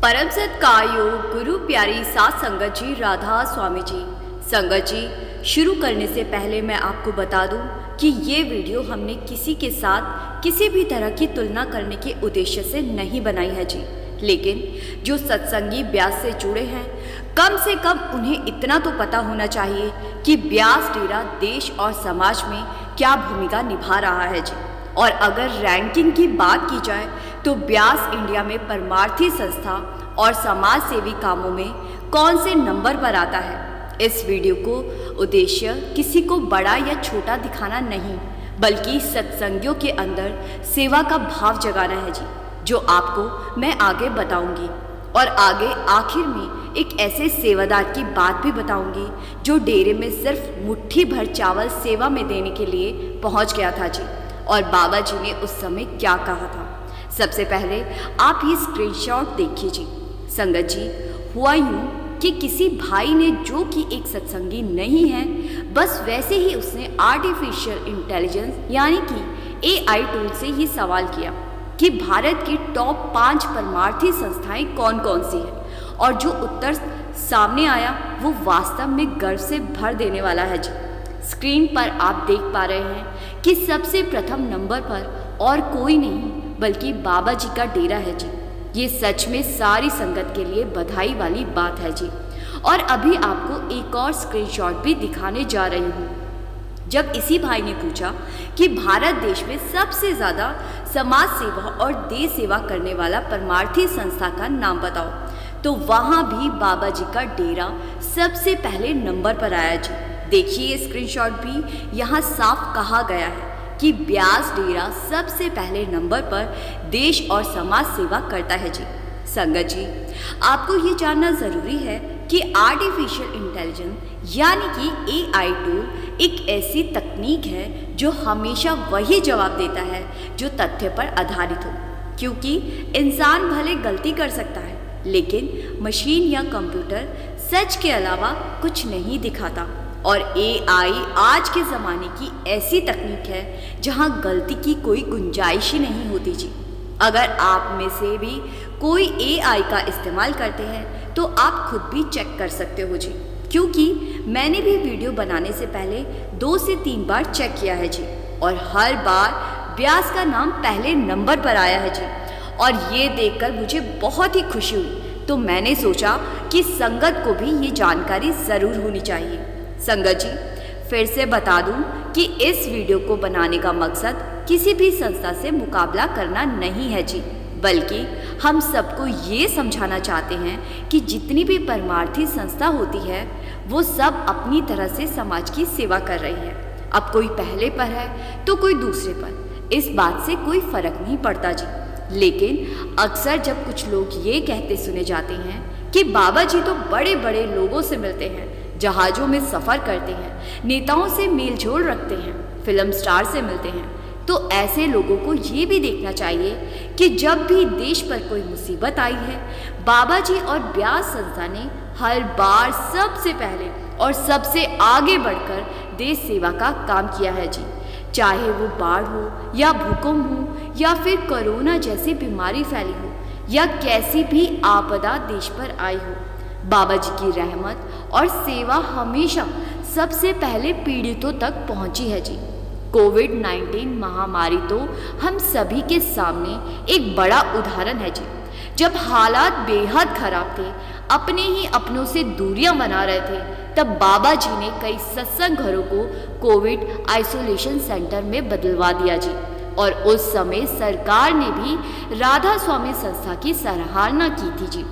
परम सत्कायो गुरु प्यारी सात संगत जी, राधा स्वामी जी। संगत जी, शुरू करने से पहले मैं आपको बता दूं कि ये वीडियो हमने किसी के साथ किसी भी तरह की तुलना करने के उद्देश्य से नहीं बनाई है जी। लेकिन जो सत्संगी व्यास से जुड़े हैं, कम से कम उन्हें इतना तो पता होना चाहिए कि व्यास डेरा देश और समाज में क्या भूमिका निभा रहा है जी। और अगर रैंकिंग की बात की जाए तो व्यास इंडिया में परमार्थी संस्था और समाज सेवी कामों में कौन से नंबर पर आता है। इस वीडियो को उद्देश्य किसी को बड़ा या छोटा दिखाना नहीं, बल्कि सत्संगियों के अंदर सेवा का भाव जगाना है जी, जो आपको मैं आगे बताऊंगी। और आगे आखिर में एक ऐसे सेवादार की बात भी बताऊंगी जो डेरे में सिर्फ मुट्ठी भर चावल सेवा में देने के लिए पहुंच गया था जी, और बाबा जी ने उस समय क्या कहा था। सबसे पहले आप ये स्क्रीनशॉट देखिए जी। संगत जी, हुआ यूं कि किसी भाई ने, जो कि एक सत्संगी नहीं है, बस वैसे ही उसने आर्टिफिशियल इंटेलिजेंस यानी कि एआई टूल से ये सवाल किया कि भारत की टॉप 5 परमार्थी संस्थाएं कौन कौन सी हैं, और जो उत्तर सामने आया वो वास्तव में गर्व से भर देने वाला है जी। स्क्रीन पर आप देख पा रहे हैं कि सबसे प्रथम नंबर पर और कोई नहीं बल्कि बाबा जी का डेरा है जी। ये सच में सारी संगत के लिए बधाई वाली बात है जी। और अभी आपको एक और स्क्रीनशॉट भी दिखाने जा रही हूँ। जब इसी भाई ने पूछा कि भारत देश में सबसे ज़्यादा समाज सेवा और देश सेवा करने वाला परमार्थी संस्था का नाम बताओ, तो वहाँ भी बाबा जी का डेरा सबसे पहले नंबर पर आया जी। देखिए ये स्क्रीनशॉट भी, यहाँ साफ कहा गया है कि व्यास डेरा सबसे पहले नंबर पर देश और समाज सेवा करता है जी। संगत जी, आपको ये जानना ज़रूरी है कि आर्टिफिशियल इंटेलिजेंस यानी कि एआई टूल एक ऐसी तकनीक है जो हमेशा वही जवाब देता है जो तथ्य पर आधारित हो, क्योंकि इंसान भले गलती कर सकता है, लेकिन मशीन या कंप्यूटर सच के अलावा कुछ नहीं दिखाता। और एआई आज के ज़माने की ऐसी तकनीक है जहां गलती की कोई गुंजाइश ही नहीं होती जी। अगर आप में से भी कोई एआई का इस्तेमाल करते हैं तो आप खुद भी चेक कर सकते हो जी, क्योंकि मैंने भी वीडियो बनाने से पहले 2 से 3 बार चेक किया है जी, और हर बार व्यास का नाम पहले नंबर पर आया है जी। और ये देखकर मुझे बहुत ही खुशी हुई, तो मैंने सोचा कि संगत को भी ये जानकारी ज़रूर होनी चाहिए। संगत जी, फिर से बता दूं कि इस वीडियो को बनाने का मकसद किसी भी संस्था से मुकाबला करना नहीं है जी, बल्कि हम सबको ये समझाना चाहते हैं कि जितनी भी परमार्थी संस्था होती है वो सब अपनी तरह से समाज की सेवा कर रही है। अब कोई पहले पर है तो कोई दूसरे पर, इस बात से कोई फर्क नहीं पड़ता जी। लेकिन अक्सर जब कुछ लोग ये कहते सुने जाते हैं कि बाबा जी तो बड़े बड़े लोगों से मिलते हैं, जहाज़ों में सफ़र करते हैं, नेताओं से मेल जोल रखते हैं, फिल्म स्टार से मिलते हैं, तो ऐसे लोगों को ये भी देखना चाहिए कि जब भी देश पर कोई मुसीबत आई है, बाबा जी और व्यास संस्था ने हर बार सबसे पहले और सबसे आगे बढ़कर देश सेवा का काम किया है जी। चाहे वो बाढ़ हो या भूकंप हो या फिर कोरोना जैसी बीमारी फैली हो या कैसी भी आपदा देश पर आई हो, बाबा जी की रहमत और सेवा हमेशा सबसे पहले पीड़ितों तक पहुंची है जी। कोविड-19 महामारी तो हम सभी के सामने एक बड़ा उदाहरण है जी। जब हालात बेहद खराब थे, अपने ही अपनों से दूरियां बना रहे थे, तब बाबा जी ने कई सत्संग घरों को कोविड आइसोलेशन सेंटर में बदलवा दिया जी। और उस समय सरकार ने भी राधा स्वामी संस्था की सराहना की थी जी,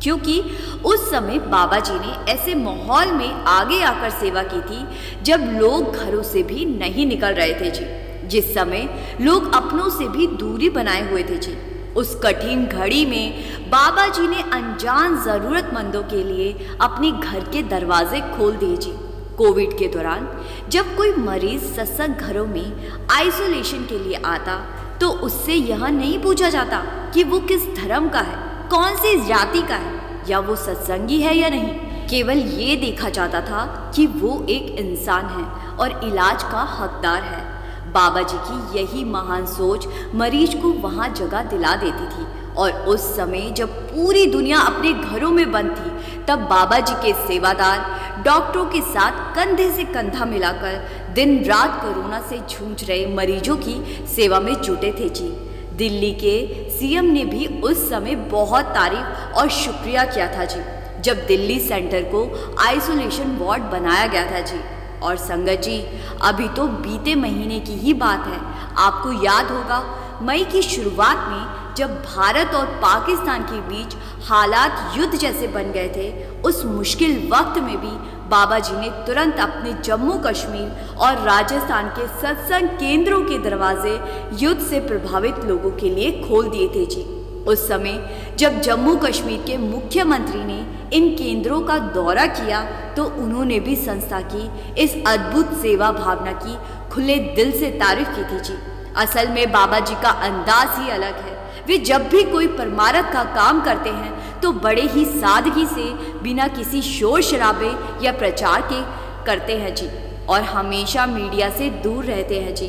क्योंकि उस समय बाबा जी ने ऐसे माहौल में आगे आकर सेवा की थी जब लोग घरों से भी नहीं निकल रहे थे जी, जिस समय लोग अपनों से भी दूरी बनाए हुए थे जी। उस कठिन घड़ी में बाबा जी ने अनजान ज़रूरतमंदों के लिए अपने घर के दरवाजे खोल दिए जी। कोविड के दौरान जब कोई मरीज सत्संग घरों में आइसोलेशन के लिए आता तो उससे यह नहीं पूछा जाता कि वो किस धर्म का है, कौन सी जाति का है, या वो सत्संगी है या नहीं। केवल ये देखा जाता था कि वो एक इंसान है और इलाज का हकदार है। बाबा जी की यही महान सोच मरीज को वहाँ जगह दिला देती थी और उस समय जब पूरी दुनिया अपने घरों में बंद थी, तब बाबा जी के सेवादार डॉक्टरों के साथ कंधे से कंधा मिलाकर दिन रात कोरोना से जूझ रहे मरीजों की सेवा में जुटे थे जी। दिल्ली के सीएम ने भी उस समय बहुत तारीफ और शुक्रिया किया था जी, जब दिल्ली सेंटर को आइसोलेशन वार्ड बनाया गया था जी। और संगत जी, अभी तो बीते महीने की ही बात है। आपको याद होगा, मई की शुरुआत में जब भारत और पाकिस्तान के बीच हालात युद्ध जैसे बन गए थे, उस मुश्किल वक्त में भी बाबा जी ने तुरंत अपने जम्मू कश्मीर और राजस्थान के सत्संग केंद्रों के दरवाजे युद्ध से प्रभावित लोगों के लिए खोल दिए थे जी। उस समय जब जम्मू कश्मीर के मुख्यमंत्री ने इन केंद्रों का दौरा किया, तो उन्होंने भी संस्था की इस अद्भुत सेवा भावना की खुले दिल से तारीफ की थी जी। असल में बाबा जी का अंदाज ही अलग है। वे जब भी कोई परमारथ का काम करते हैं तो बड़े ही सादगी से, बिना किसी शोर शराबे या प्रचार के करते हैं जी, और हमेशा मीडिया से दूर रहते हैं जी,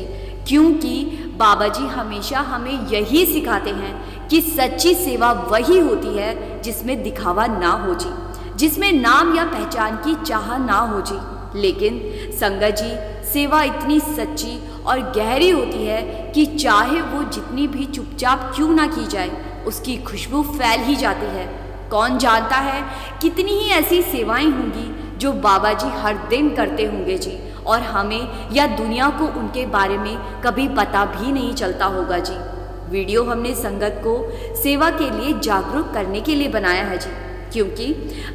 क्योंकि बाबा जी हमेशा हमें यही सिखाते हैं कि सच्ची सेवा वही होती है जिसमें दिखावा ना हो जी, जिसमें नाम या पहचान की चाह ना हो जी। लेकिन संगत जी, सेवा इतनी सच्ची और गहरी होती है कि चाहे वो जितनी भी चुपचाप क्यों ना की जाए, उसकी खुशबू फैल ही जाती है। कौन जानता है कितनी ही ऐसी सेवाएं होंगी जो बाबा जी हर दिन करते होंगे जी, और हमें या दुनिया को उनके बारे में कभी पता भी नहीं चलता होगा जी। वीडियो हमने संगत को सेवा के लिए जागरूक करने के लिए बनाया है जी, क्योंकि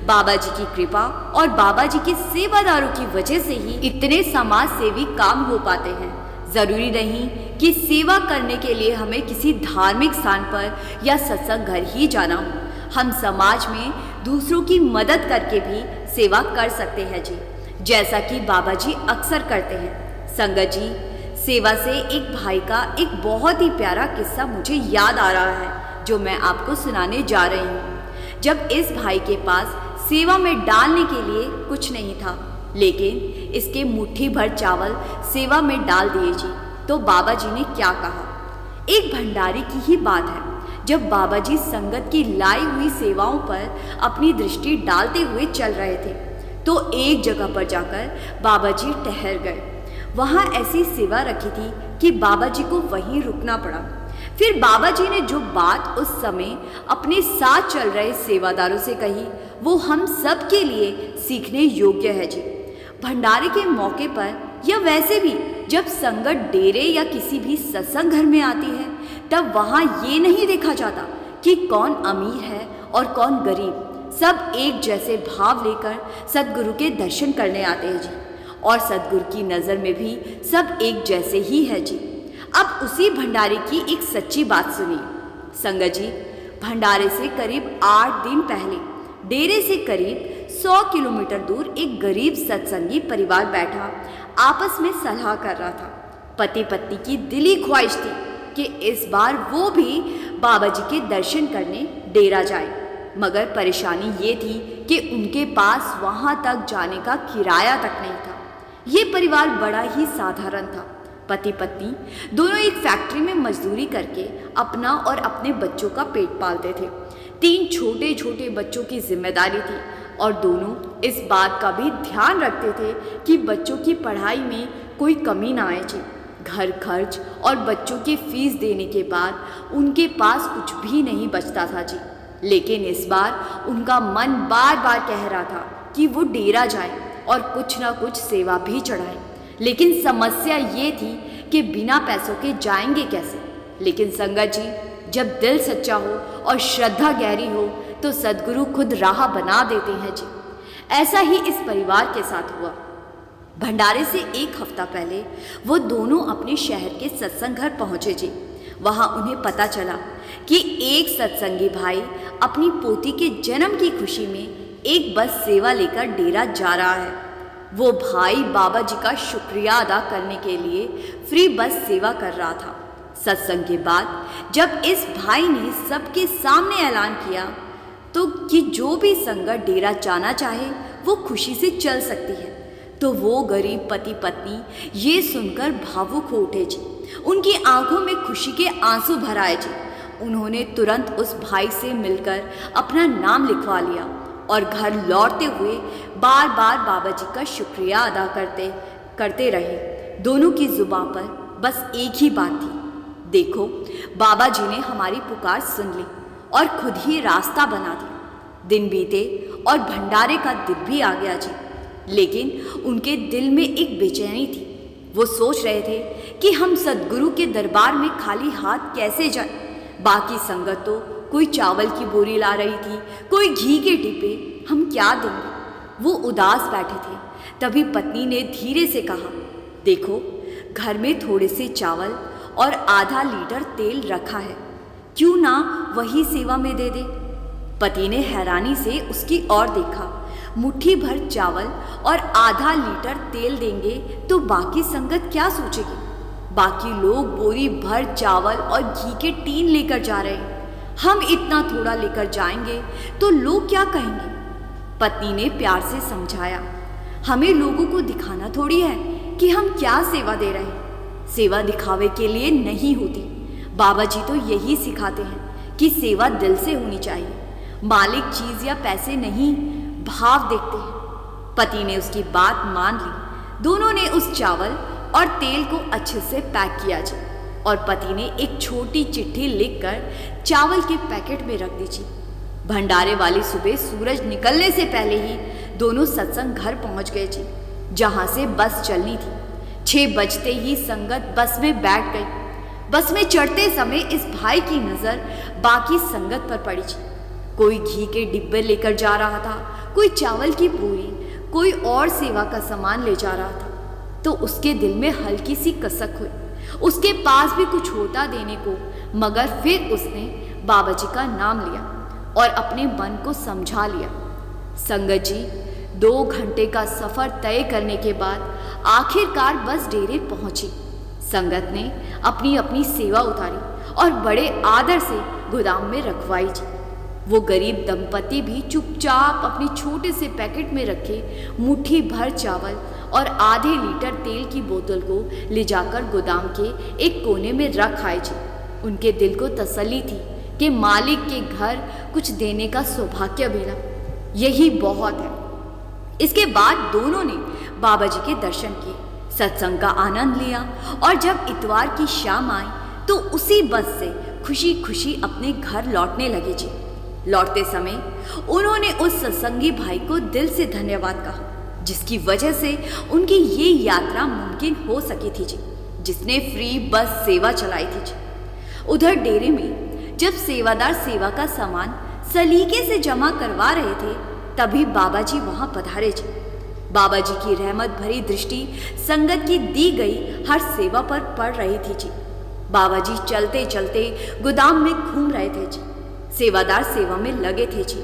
बाबा जी की कृपा और बाबा जी के सेवादारों की वजह से ही इतने समाज सेवी काम हो पाते हैं। जरूरी नहीं कि सेवा करने के लिए हमें किसी धार्मिक स्थान पर या सत्संग घर ही जाना हो। हम समाज में दूसरों की मदद करके भी सेवा कर सकते हैं जी, जैसा कि बाबा जी अक्सर करते हैं। संगत जी, सेवा से एक भाई का एक बहुत ही प्यारा किस्सा मुझे याद आ रहा है, जो मैं आपको सुनाने जा रही हूँ। जब इस भाई के पास सेवा में डालने के लिए कुछ नहीं था, लेकिन इसके मुट्ठी भर चावल सेवा में डाल दिए जी, तो बाबा जी ने क्या कहा। एक भंडारी की ही बात है, जब बाबा जी संगत की लाई हुई सेवाओं पर अपनी दृष्टि डालते हुए चल रहे थे, तो एक जगह पर जाकर बाबा जी ठहर गए। वहाँ ऐसी सेवा रखी थी कि बाबा जी को वहीं रुकना पड़ा। फिर बाबा जी ने जो बात उस समय अपने साथ चल रहे सेवादारों से कही, वो हम सब के लिए सीखने योग्य है जी। भंडारे के मौके पर या वैसे भी जब संगत डेरे या किसी भी सत्संग घर में आती है, तब वहाँ ये नहीं देखा जाता कि कौन अमीर है और कौन गरीब। सब एक जैसे भाव लेकर सदगुरु के दर्शन करने आते हैं जी, और सदगुरु की नज़र में भी सब एक जैसे ही है जी। अब उसी भंडारे की एक सच्ची बात सुनिए। संगत जी, भंडारे से करीब 8 दिन पहले डेरे से करीब 100 किलोमीटर दूर एक गरीब सत्संगी परिवार बैठा आपस में सलाह कर रहा था। पति पत्नी की दिली ख्वाहिश थी कि इस बार वो भी बाबा जी के दर्शन करने डेरा जाए, मगर परेशानी ये थी कि उनके पास वहाँ तक जाने का किराया तक नहीं था। ये परिवार बड़ा ही साधारण था। पति पत्नी दोनों एक फैक्ट्री में मजदूरी करके अपना और अपने बच्चों का पेट पालते थे। 3 छोटे छोटे बच्चों की जिम्मेदारी थी, और दोनों इस बात का भी ध्यान रखते थे कि बच्चों की पढ़ाई में कोई कमी ना आए जी। घर खर्च और बच्चों की फीस देने के बाद उनके पास कुछ भी नहीं बचता था जी। लेकिन इस बार उनका मन बार बार कह रहा था कि वो डेरा जाए और कुछ ना कुछ सेवा भी चढ़ाए। लेकिन समस्या ये थी कि बिना पैसों के जाएंगे कैसे। लेकिन संगत जी, जब दिल सच्चा हो और श्रद्धा गहरी हो तो सदगुरु खुद राह बना देते हैं जी। ऐसा ही इस परिवार के साथ हुआ। भंडारे से 1 हफ्ता पहले वो दोनों अपने शहर के सत्संग घर पहुँचे जी। वहाँ उन्हें पता चला कि एक सत्संगी भाई अपनी पोती के जन्म की खुशी में एक बस सेवा लेकर डेरा जा रहा है। वो भाई बाबा जी का शुक्रिया अदा करने के लिए फ्री बस सेवा कर रहा था। सत्संग के बाद जब इस भाई ने सबके सामने ऐलान किया तो कि जो भी संगत डेरा जाना चाहे वो खुशी से चल सकती है, तो वो गरीब पति पत्नी ये सुनकर भावुक हो उठे जी। उनकी आंखों में खुशी के आंसू भर आए जी, उन्होंने तुरंत उस भाई से मिलकर अपना नाम लिखवा लिया और घर लौटते हुए बार बार बाबा जी का शुक्रिया अदा करते रहे। दोनों की जुबां पर बस एक ही बात थी, देखो बाबा जी ने हमारी पुकार सुन ली और खुद ही रास्ता बना दिया। दिन बीते और भंडारे का दिन भी आ गया जी, लेकिन उनके दिल में एक बेचैनी थी। वो सोच रहे थे कि हम सद्गुरु के दरबार में खाली हाथ कैसे जाएं। बाकी संगत तो कोई चावल की बोरी ला रही थी, कोई घी के डिब्बे, हम क्या देंगे। वो उदास बैठे थे। तभी पत्नी ने धीरे से कहा, देखो घर में थोड़े से चावल और आधा लीटर तेल रखा है, क्यों ना वही सेवा में दे दे। पति ने हैरानी से उसकी ओर देखा। मुट्ठी भर चावल और आधा लीटर तेल देंगे तो बाकी संगत क्या सोचेगी। बाकी लोग बोरी भर चावल और घी के टीन लेकर जा रहे हैं, हम इतना थोड़ा लेकर जाएंगे तो लोग क्या कहेंगे। पत्नी ने प्यार से समझाया, हमें लोगों को दिखाना थोड़ी है कि हम क्या सेवा दे रहे हैं। सेवा दिखावे के लिए नहीं होती। बाबा जी तो यही सिखाते हैं कि सेवा दिल से होनी चाहिए। मालिक चीज या पैसे नहीं, भाव देखते हैं। पति ने उसकी बात मान ली। दोनों ने उस चावल और तेल को अच्छे से पैक किया जी, और पति ने एक छोटी चिट्ठी लिखकर चावल के पैकेट में रख दी जी। भंडारे वाली सुबह सूरज निकलने से पहले ही दोनों सत्संग घर पहुंच गए जी, जहां से बस चलनी थी। 6 बजते ही संगत बस में बैठ गई। बस में चढ़ते समय इस भाई की नजर बाकी संगत पर पड़ी जी। कोई घी के डिब्बे लेकर जा रहा था, कोई चावल की पूरी, कोई और सेवा का सामान ले जा रहा था। तो उसके दिल में हल्की सी कसक हुई। उसके पास भी कुछ होता देने को, मगर फिर उसने बाबा जी का नाम लिया और अपने मन को समझा लिया। संगत जी, 2 घंटे का सफर तय करने के बाद आखिरकार बस डेरे पहुंची। संगत ने अपनी अपनी सेवा उतारी और बड़े आदर से गोदाम में रखवाई जी। वो गरीब दंपति भी चुपचाप अपने छोटे से पैकेट में रखे मुट्ठी भर चावल और आधे लीटर तेल की बोतल को ले जाकर गोदाम के एक कोने में रख आए जी। उनके दिल को तसल्ली थी कि मालिक के घर कुछ देने का सौभाग्य मिला, यही बहुत है। इसके बाद दोनों ने बाबा जी के दर्शन किए, सत्संग का आनंद लिया और जब इतवार की शाम आई तो उसी बस से खुशी खुशी अपने घर लौटने लगे जी। लौटते समय उन्होंने उस सत्संगी भाई को दिल से धन्यवाद कहा, जिसकी वजह से उनकी ये यात्रा मुमकिन हो सकी थी जी, जिसने फ्री बस सेवा चलाई थी जी। उधर डेरे में जब सेवादार सेवा का सामान सलीके से जमा करवा रहे थे, तभी बाबा जी वहां पधारे जी। बाबा जी की रहमत भरी दृष्टि संगत की दी गई हर सेवा पर पड़ रही थी जी। बाबा जी चलते चलते गोदाम में घूम रहे थे जी। सेवादार सेवा में लगे थे जी।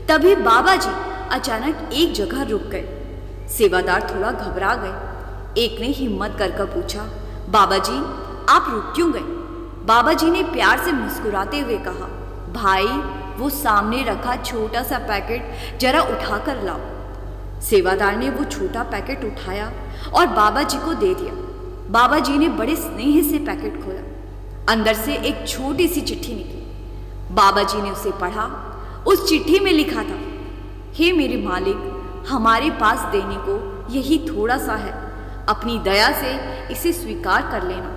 तभी बाबा जी अचानक एक जगह रुक गए। सेवादार थोड़ा घबरा गए। एक ने हिम्मत कर पूछा, बाबा जी आप रुक क्यों गए? बाबा जी ने प्यार से मुस्कुराते हुए कहा, भाई वो सामने रखा छोटा सा पैकेट जरा उठा कर लाओ। सेवादार ने वो छोटा पैकेट उठाया और बाबा जी को दे दिया। बाबा जी ने बड़े स्नेह से पैकेट खोला। अंदर से एक छोटी सी चिट्ठी निकली। बाबा जी ने उसे पढ़ा। उस चिट्ठी में लिखा था, हे मेरे मालिक, हमारे पास देने को यही थोड़ा सा है, अपनी दया से इसे स्वीकार कर लेना।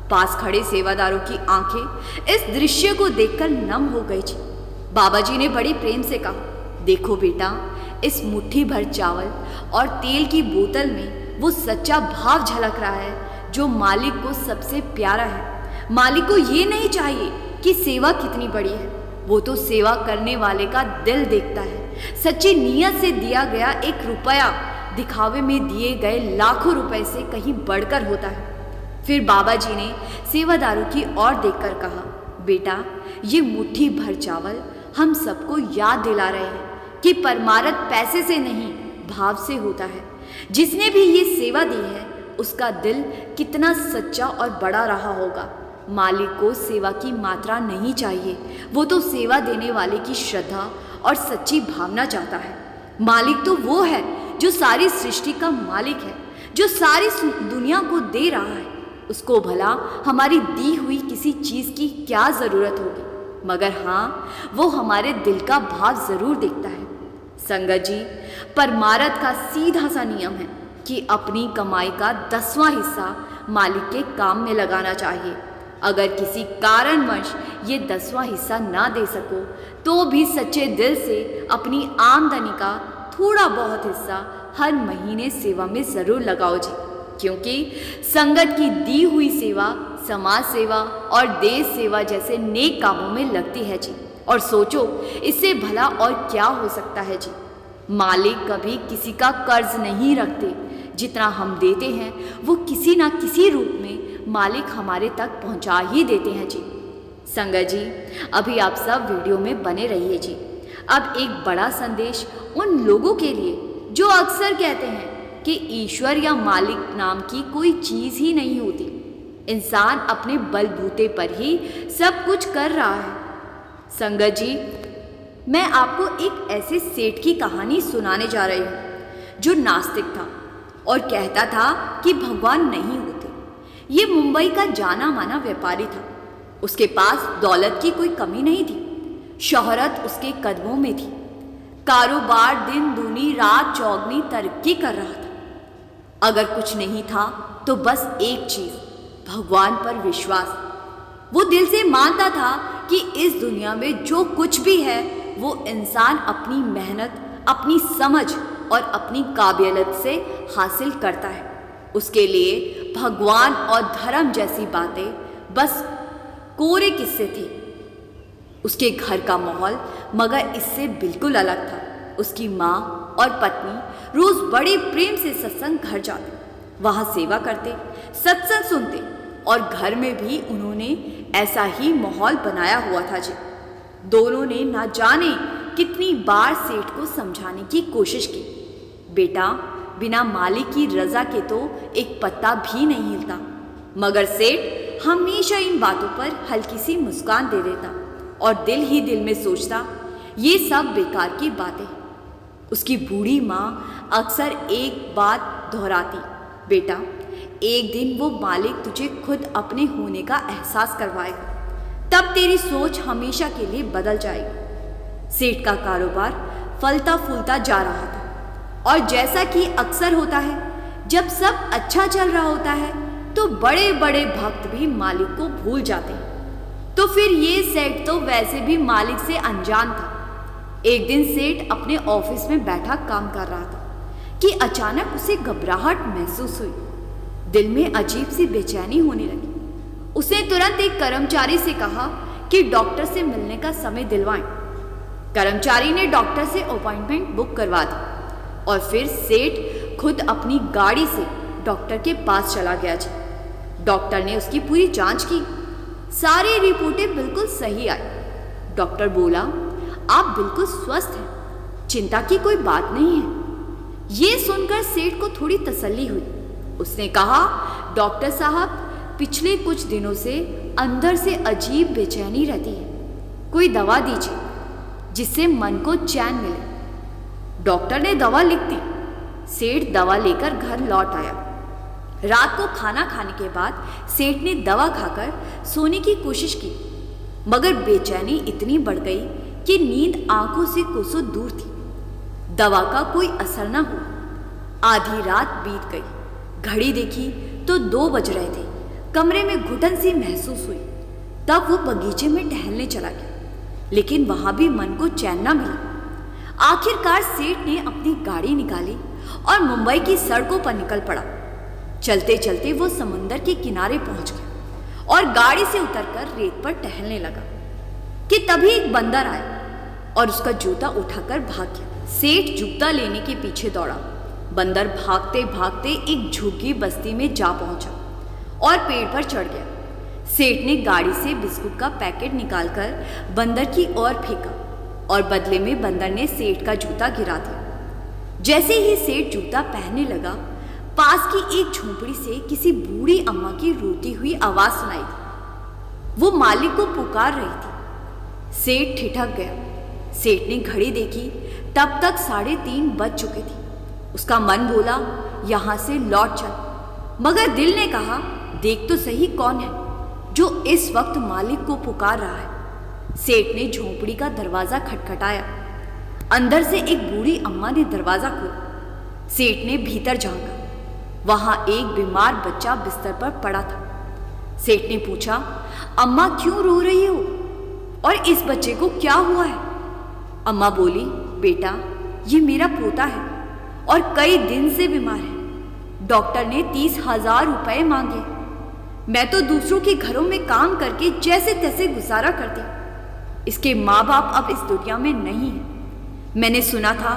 पास खड़े सेवादारों की आंखें इस दृश्य को देखकर नम हो गई थी। बाबा जी ने बड़ी प्रेम से कहा, देखो बेटा, इस मुट्ठी भर चावल और तेल की बोतल में वो सच्चा भाव झलक रहा है जो मालिक को सबसे प्यारा है। मालिक को ये नहीं चाहिए कि सेवा कितनी बड़ी है, वो तो सेवा करने वाले का दिल देखता है। सच्ची नीयत से दिया गया 1 रुपया दिखावे में दिए गए लाखों रुपए से कहीं बढ़कर होता है। फिर बाबा जी ने सेवादारों की ओर देखकर कहा, बेटा, ये मुट्ठी भर चावल हम सबको याद दिला रहे हैं कि परमार्थ पैसे से नहीं, भाव से होता है। जिसने भी ये सेवा दी है उसका दिल कितना सच्चा और बड़ा रहा होगा। मालिक को सेवा की मात्रा नहीं चाहिए, वो तो सेवा देने वाले की श्रद्धा और सच्ची भावना चाहता है। मालिक तो वो है जो सारी सृष्टि का मालिक है, जो सारी दुनिया को दे रहा है। उसको भला हमारी दी हुई किसी चीज़ की क्या ज़रूरत होगी। मगर हाँ, वो हमारे दिल का भाव जरूर देखता है। संगत जी, परमार्थ का सीधा सा नियम है कि अपनी कमाई का 10वां हिस्सा मालिक के काम में लगाना चाहिए। अगर किसी कारणवश ये 10वां हिस्सा ना दे सको तो भी सच्चे दिल से अपनी आमदनी का थोड़ा बहुत हिस्सा हर महीने सेवा में ज़रूर लगाओ जी, क्योंकि संगत की दी हुई सेवा समाज सेवा और देश सेवा जैसे नेक कामों में लगती है जी। और सोचो, इससे भला और क्या हो सकता है जी। मालिक कभी किसी का कर्ज नहीं रखते। जितना हम देते हैं वो किसी ना किसी रूप में मालिक हमारे तक पहुंचा ही देते हैं जी। संगत जी, अभी आप सब वीडियो में बने रहिए जी। अब एक बड़ा संदेश उन लोगों के लिए जो अक्सर कहते हैं कि ईश्वर या मालिक नाम की कोई चीज़ ही नहीं होती, इंसान अपने बलबूते पर ही सब कुछ कर रहा है। संगत जी, मैं आपको एक ऐसे सेठ की कहानी सुनाने जा रही हूँ जो नास्तिक था और कहता था कि भगवान नहीं होते। ये मुंबई का जाना माना व्यापारी था। उसके पास दौलत की कोई कमी नहीं थी, शोहरत उसके कदमों में थी, कारोबार दिन दूनी रात चौगनी तरक्की कर रहा था। अगर कुछ नहीं था तो बस एक चीज, भगवान पर विश्वास। वो दिल से मानता था कि इस दुनिया में जो कुछ भी है वो इंसान अपनी मेहनत, अपनी समझ और अपनी काबिलियत से हासिल करता है। उसके लिए भगवान और धर्म जैसी बातें बस कोरे किस्से थे। उसके घर का माहौल मगर इससे बिल्कुल अलग था। उसकी माँ और पत्नी रोज बड़े प्रेम से सत्संग घर जाते, वहाँ सेवा करते, सत्संग सुनते और घर में भी उन्होंने ऐसा ही माहौल बनाया हुआ था जी। दोनों ने ना जाने कितनी बार सेठ को समझाने की कोशिश की, बेटा बिना मालिक की रजा के तो एक पत्ता भी नहीं हिलता। मगर सेठ हमेशा इन बातों पर हल्की सी मुस्कान दे देता और दिल ही दिल में सोचता, ये सब बेकार की बातें। उसकी बूढ़ी माँ अक्सर एक बात दोहराती, बेटा एक दिन वो मालिक तुझे खुद अपने होने का एहसास करवाएगा, तब तेरी सोच हमेशा के लिए बदल जाएगी। सेठ का कारोबार फलता फूलता जा रहा था और जैसा कि अक्सर होता है, जब सब अच्छा चल रहा होता है तो बड़े बड़े भक्त भी मालिक को भूल जाते हैं। तो फिर ये सेठ तो वैसे भी मालिक से अनजान था। एक दिन सेठ अपने ऑफिस में बैठा काम कर रहा था कि अचानक उसे घबराहट महसूस हुई। दिल में अजीब सी बेचैनी होने लगी। उसने तुरंत एक कर्मचारी से कहा कि डॉक्टर से मिलने का समय दिलवाएं। कर्मचारी ने डॉक्टर से अपॉइंटमेंट बुक करवा दी और फिर सेठ खुद अपनी गाड़ी से डॉक्टर के पास चला गया जी। डॉक्टर ने उसकी पूरी जांच की, सारी रिपोर्टें बिल्कुल सही आई। डॉक्टर बोला, आप बिल्कुल स्वस्थ हैं, चिंता की कोई बात नहीं है। ये सुनकर सेठ को थोड़ी तसल्ली हुई। उसने कहा, डॉक्टर साहब पिछले कुछ दिनों से अंदर से अजीब बेचैनी रहती है, कोई दवा दीजिए जिससे मन को चैन मिले। डॉक्टर ने दवा लिख दी। सेठ दवा लेकर घर लौट आया। रात को खाना खाने के बाद सेठ ने दवा खाकर सोने की कोशिश की, मगर बेचैनी इतनी बढ़ गई कि नींद आंखों से कोसों दूर थी। दवा का कोई असर न हुआ। आधी रात बीत गई। घड़ी देखी तो 2 बज रहे थे। कमरे में घुटन सी महसूस हुई। तब वो बगीचे में टहलने चला गया, लेकिन वहां भी मन को चैन न मिला। आखिरकार सेठ ने अपनी गाड़ी निकाली और मुंबई की सड़कों पर निकल पड़ा। चलते चलते वो समुंदर के किनारे पहुंच गया और गाड़ी से उतरकर रेत पर टहलने लगा कि तभी एक बंदर आया और उसका जूता उठाकर भाग गया। सेठ जूता लेने के पीछे दौड़ा। बंदर भागते भागते एक झुग्गी बस्ती में जा पहुंचा और पेड़ पर चढ़ गया। सेठ ने गाड़ी से बिस्कुट का पैकेट निकालकर बंदर की ओर फेंका और बदले में बंदर ने सेठ का जूता गिरा दिया। जैसे ही सेठ जूता पहनने लगा, पास की एक झोंपड़ी से किसी बूढ़ी अम्मा की रोती हुई आवाज सुनाई दी। वो मालिक को पुकार रही थी। सेठ ठिठक गया। सेठ ने घड़ी देखी, तब तक 3:30 बज चुके थे। उसका मन बोला, यहां से लौट चल, मगर दिल ने कहा, देख तो सही कौन है जो इस वक्त मालिक को पुकार रहा है। सेठ ने झोंपड़ी का दरवाजा खटखटाया। अंदर से एक बूढ़ी अम्मा ने दरवाजा खोला। सेठ ने भीतर झांका। वहां एक बीमार बच्चा बिस्तर पर पड़ा था। सेठ ने पूछा, अम्मा क्यों रो रही हो और इस बच्चे को क्या हुआ है? अम्मा बोली, बेटा ये मेरा पोता है और कई दिन से बीमार है। डॉक्टर ने 30,000 रुपए मांगे। मैं तो दूसरों के घरों में काम करके जैसे तैसे गुजारा करती। इसके माँ बाप अब इस दुनिया में नहीं है। मैंने सुना था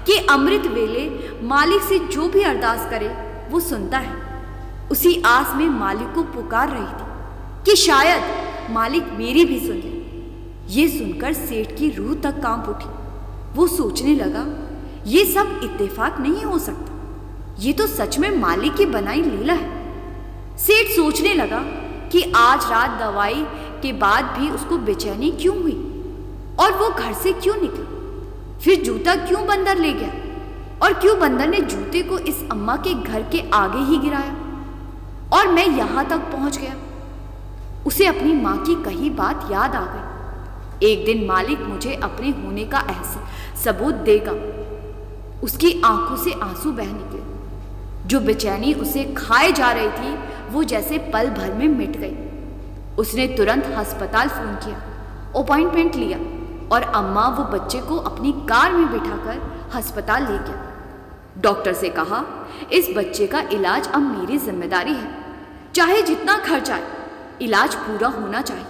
कि अमृत वेले मालिक से जो भी अरदास करे वो सुनता है। उसी आस में मालिक को पुकार रही थी कि शायद मालिक मेरी भी सुन ले। ये सुनकर सेठ की रूह तक कांप उठी। वो सोचने लगा, ये सब इत्तेफाक नहीं हो सकता, ये तो सच में मालिक की बनाई लीला है। सेठ सोचने लगा कि आज रात दवाई के बाद भी उसको बेचैनी क्यों हुई और वो घर से क्यों निकला। फिर जूता क्यों बंदर ले गया और क्यों बंदर ने जूते को इस अम्मा के घर के आगे ही गिराया और मैं यहां तक पहुंच गया। उसे अपनी मां की कही बात याद आ गई। एक दिन मालिक मुझे अपने होने का सबूत देगा। उसकी आंखों से आंसू बह निकले। जो बेचैनी उसे खाए जा रही थी वो जैसे पल भर में मिट गई। उसने तुरंत अस्पताल फोन किया, अपॉइंटमेंट लिया और अम्मा वो बच्चे को अपनी कार में बिठाकर अस्पताल ले गया। डॉक्टर से कहा, इस बच्चे का इलाज अब मेरी जिम्मेदारी है, चाहे जितना खर्च आए, इलाज पूरा होना चाहिए।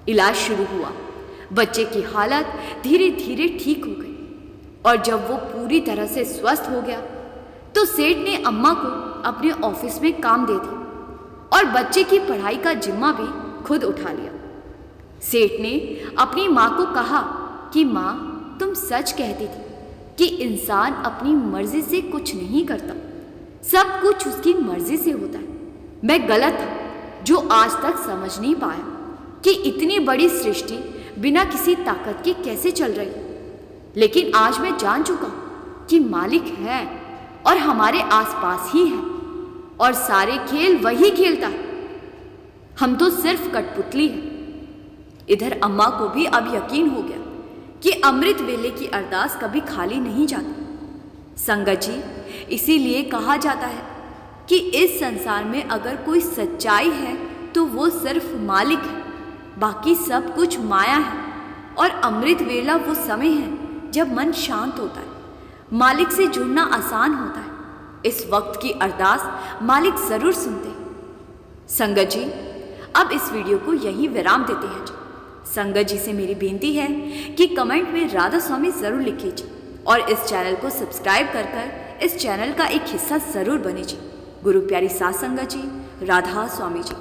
इलाज शुरू हुआ। बच्चे की हालत धीरे धीरे ठीक हो गई और जब वो पूरी तरह से स्वस्थ हो गया तो सेठ ने अम्मा को अपने ऑफिस में काम दे दिया और बच्चे की पढ़ाई का जिम्मा भी खुद उठा लिया। सेठ ने अपनी माँ को कहा कि माँ, तुम सच कहती थी कि इंसान अपनी मर्जी से कुछ नहीं करता, सब कुछ उसकी मर्जी से होता है। मैं गलत था जो आज तक समझ नहीं पाया कि इतनी बड़ी सृष्टि बिना किसी ताकत के कैसे चल रही है। लेकिन आज मैं जान चुका कि मालिक है और हमारे आसपास ही है और सारे खेल वही खेलता है। हम तो सिर्फ कठपुतली है। इधर अम्मा को भी अब यकीन हो गया कि अमृत वेले की अरदास कभी खाली नहीं जाती। संगत जी, इसीलिए कहा जाता है कि इस संसार में अगर कोई सच्चाई है तो वो सिर्फ मालिक है, बाकी सब कुछ माया है। और अमृत वेला वो समय है जब मन शांत होता है, मालिक से जुड़ना आसान होता है। इस वक्त की अरदास मालिक जरूर सुनते हैं। संगत जी, अब इस वीडियो को यहीं विराम देते हैं। संगत जी से मेरी बेनती है कि कमेंट में राधा स्वामी जरूर लिखिए और इस चैनल को सब्सक्राइब कर इस चैनल का एक हिस्सा जरूर बने। गुरु प्यारी सात संगत जी, राधा स्वामी जी।